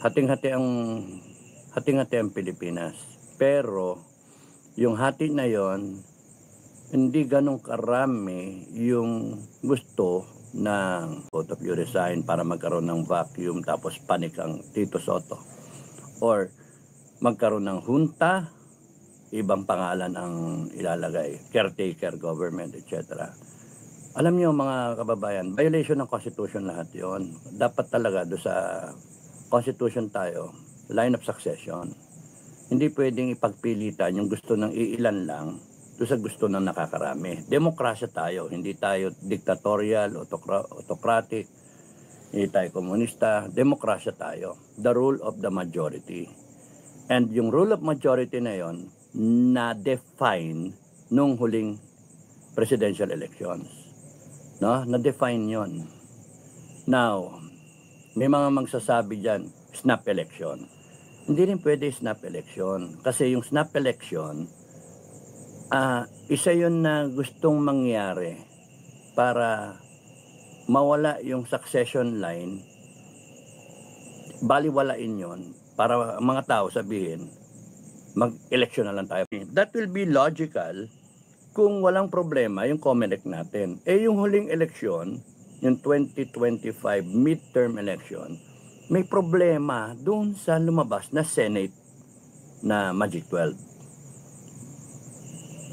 hating-hati ang Pilipinas. Pero yung hati na yon, hindi ganong karami yung gusto ng vote of you resign para magkaroon ng vacuum tapos panik ang Tito Soto. Or magkaroon ng junta, ibang pangalan ang ilalagay, caretaker government, etc. Alam niyo mga kababayan, violation ng Constitution lahat yon. Dapat talaga do sa Constitution tayo, line of succession. Hindi pwedeng ipagpilitan yung gusto ng iilan lang do sa gusto ng nakakarami. Demokrasya tayo, hindi tayo dictatorial, autocratic, hindi tayo komunista. Demokrasya tayo. The rule of the majority. And yung rule of majority na yon, na-define nung huling presidential elections. No? Na-define yon. Now, may mga magsasabi dyan, snap election. Hindi rin pwede snap election. Kasi yung snap election, isa yun na gustong mangyari para mawala yung succession line, baliwalain yon para mga tao sabihin, mag-election na lang tayo. That will be logical kung walang problema yung COMELEC natin. Yung huling election, yung 2025 midterm election, may problema doon sa lumabas na Senate na Magic 12.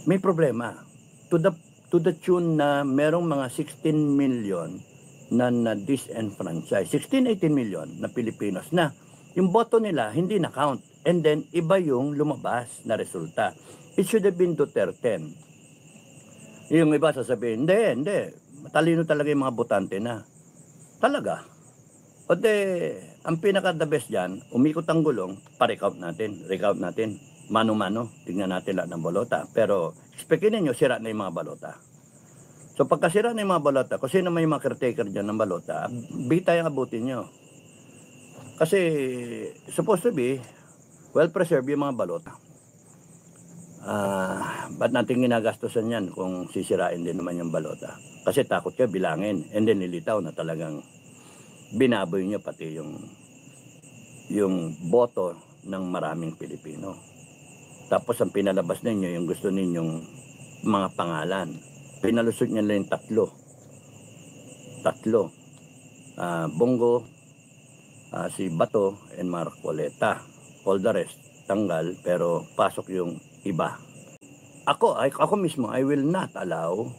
May problema to the tune na merong mga 16 million na disenfranchised, 16-18 million na Pilipinos na yung boto nila hindi na count, and then iba yung lumabas na resulta. It should have been Duterte. Yung iba sasabihin, hindi, matalino talaga yung mga botante na. Talaga. O ang pinaka-the best dyan, umikot ang gulong, recount natin. Mano-mano, tingnan natin lahat ng balota. Pero, expectin ninyo, sira na yung mga balota. So, pagka sira na yung mga balota, kung sino may mga caretaker dyan ng balota, bitay ang abutin nyo. Kasi, supposed to be, well-preserved yung mga balota. Ba't natin ginagastosan yan kung sisirain din naman yung balota? Kasi takot ka bilangin, and then nilitaw na talagang binaboy nyo pati yung boto ng maraming Pilipino. Tapos ang pinalabas ninyo, yung gusto ninyong mga pangalan. Pinalusot niya lang yung tatlo. Bongo, si Bato, and Marcoleta. All the rest, tanggal, pero pasok yung iba. Ako mismo, I will not allow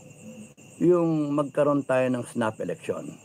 yung magkaroon tayo ng snap election.